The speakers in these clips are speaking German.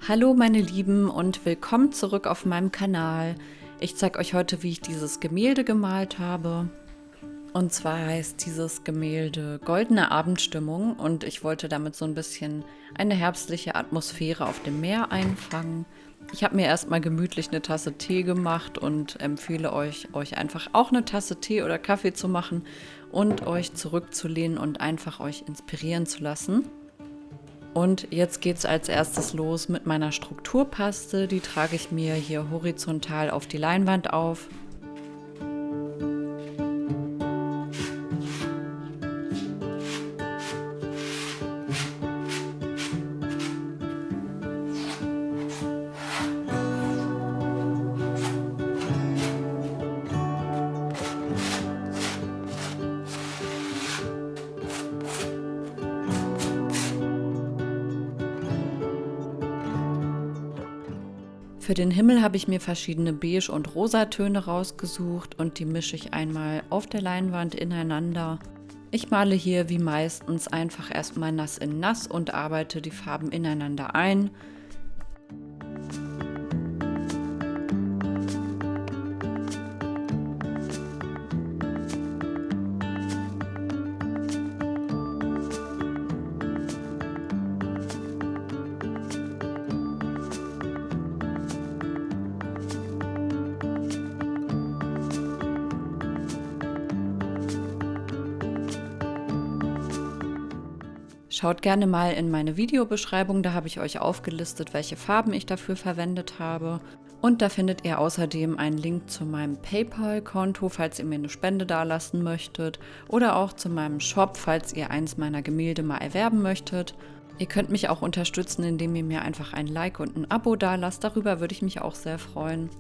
Hallo meine Lieben und willkommen zurück auf meinem Kanal. Ich zeige euch heute, wie ich dieses Gemälde gemalt habe. Und zwar heißt dieses Gemälde Goldene Abendstimmung und ich wollte damit so ein bisschen eine herbstliche Atmosphäre auf dem Meer einfangen. Ich habe mir erstmal gemütlich eine Tasse Tee gemacht und empfehle euch einfach auch eine Tasse Tee oder Kaffee zu machen und euch zurückzulehnen und einfach euch inspirieren zu lassen. Und jetzt geht es als erstes los mit meiner Strukturpaste. Die trage ich mir hier horizontal auf die Leinwand auf. Für den Himmel habe ich mir verschiedene Beige- und Rosatöne rausgesucht und die mische ich einmal auf der Leinwand ineinander. Ich male hier wie meistens einfach erstmal nass in nass und arbeite die Farben ineinander ein. Schaut gerne mal in meine Videobeschreibung, da habe ich euch aufgelistet, welche Farben ich dafür verwendet habe. Und da findet ihr außerdem einen Link zu meinem PayPal-Konto, falls ihr mir eine Spende dalassen möchtet. Oder auch zu meinem Shop, falls ihr eins meiner Gemälde mal erwerben möchtet. Ihr könnt mich auch unterstützen, indem ihr mir einfach ein Like und ein Abo dalasst. Darüber würde ich mich auch sehr freuen.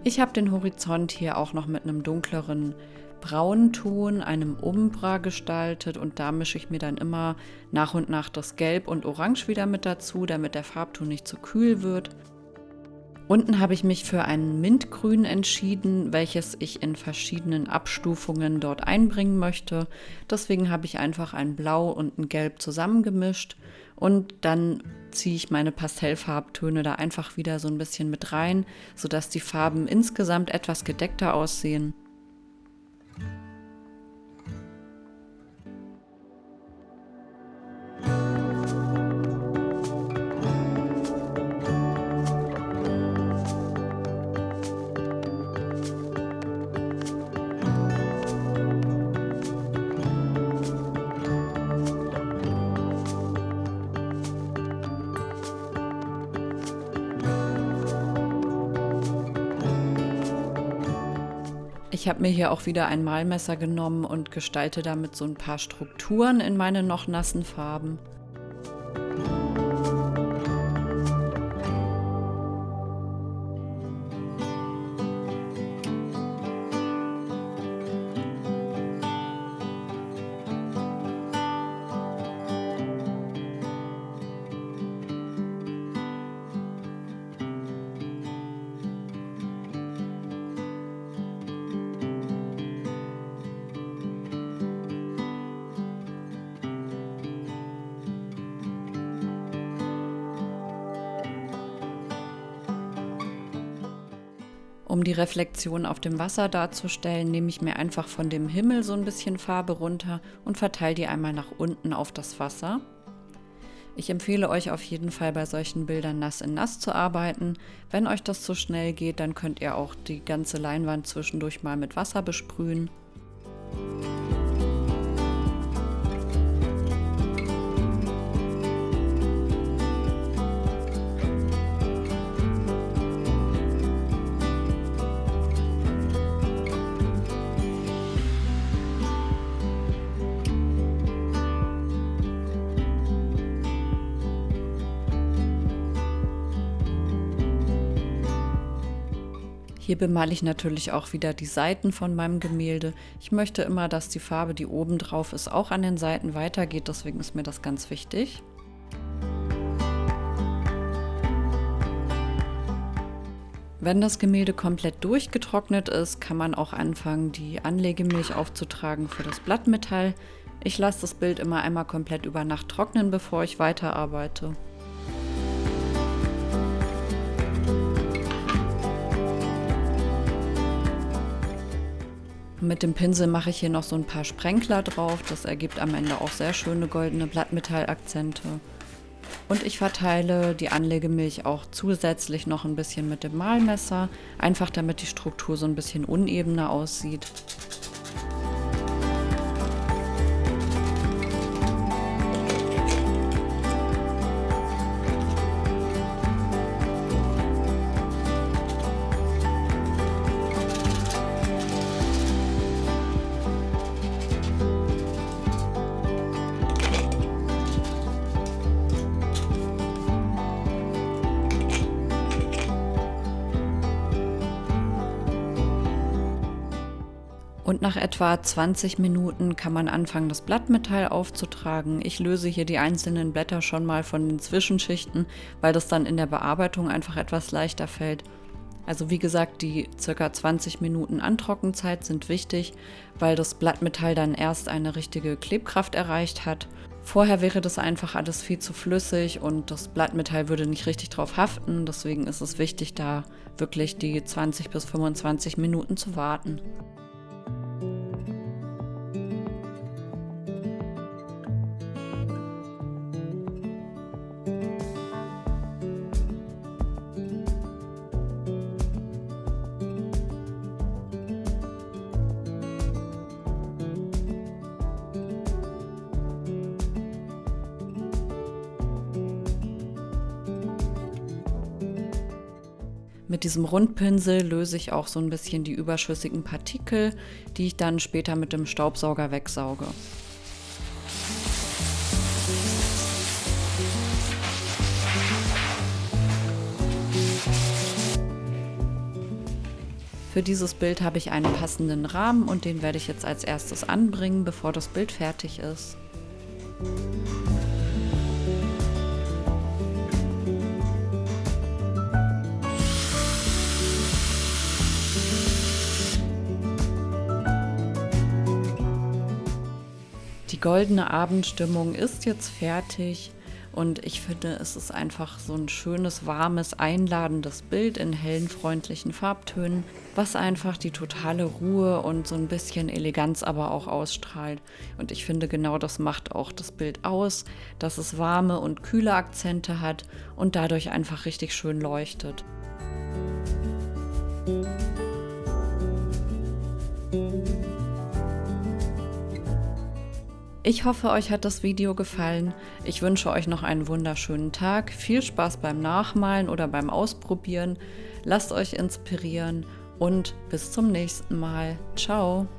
Ich habe den Horizont hier auch noch mit einem dunkleren Braunton, einem Umbra gestaltet und da mische ich mir dann immer nach und nach das Gelb und Orange wieder mit dazu, damit der Farbton nicht zu kühl wird. Unten habe ich mich für ein Mintgrün entschieden, welches ich in verschiedenen Abstufungen dort einbringen möchte. Deswegen habe ich einfach ein Blau und ein Gelb zusammengemischt und dann ziehe ich meine Pastellfarbtöne da einfach wieder so ein bisschen mit rein, sodass die Farben insgesamt etwas gedeckter aussehen. Ich habe mir hier auch wieder ein Malmesser genommen und gestalte damit so ein paar Strukturen in meine noch nassen Farben. Um die Reflexion auf dem Wasser darzustellen, nehme ich mir einfach von dem Himmel so ein bisschen Farbe runter und verteile die einmal nach unten auf das Wasser. Ich empfehle euch auf jeden Fall bei solchen Bildern nass in nass zu arbeiten. Wenn euch das zu schnell geht, dann könnt ihr auch die ganze Leinwand zwischendurch mal mit Wasser besprühen. Hier bemale ich natürlich auch wieder die Seiten von meinem Gemälde. Ich möchte immer, dass die Farbe, die oben drauf ist, auch an den Seiten weitergeht, deswegen ist mir das ganz wichtig. Wenn das Gemälde komplett durchgetrocknet ist, kann man auch anfangen, die Anlegemilch aufzutragen für das Blattmetall. Ich lasse das Bild immer einmal komplett über Nacht trocknen, bevor ich weiterarbeite. Mit dem Pinsel mache ich hier noch so ein paar Sprenkler drauf. Das ergibt am Ende auch sehr schöne goldene Blattmetallakzente. Und ich verteile die Anlegemilch auch zusätzlich noch ein bisschen mit dem Mahlmesser, einfach damit die Struktur so ein bisschen unebener aussieht. Und nach etwa 20 Minuten kann man anfangen, das Blattmetall aufzutragen. Ich löse hier die einzelnen Blätter schon mal von den Zwischenschichten, weil das dann in der Bearbeitung einfach etwas leichter fällt. Also wie gesagt, die ca. 20 Minuten Antrockenzeit sind wichtig, weil das Blattmetall dann erst eine richtige Klebkraft erreicht hat. Vorher wäre das einfach alles viel zu flüssig und das Blattmetall würde nicht richtig drauf haften. Deswegen ist es wichtig, da wirklich die 20 bis 25 Minuten zu warten. Mit diesem Rundpinsel löse ich auch so ein bisschen die überschüssigen Partikel, die ich dann später mit dem Staubsauger wegsauge. Für dieses Bild habe ich einen passenden Rahmen und den werde ich jetzt als erstes anbringen, bevor das Bild fertig ist. Die goldene Abendstimmung ist jetzt fertig und ich finde, es ist einfach so ein schönes, warmes, einladendes Bild in hellen, freundlichen Farbtönen, was einfach die totale Ruhe und so ein bisschen Eleganz aber auch ausstrahlt. Und ich finde, genau das macht auch das Bild aus, dass es warme und kühle Akzente hat und dadurch einfach richtig schön leuchtet. Ich hoffe, euch hat das Video gefallen. Ich wünsche euch noch einen wunderschönen Tag. Viel Spaß beim Nachmalen oder beim Ausprobieren. Lasst euch inspirieren und bis zum nächsten Mal. Ciao!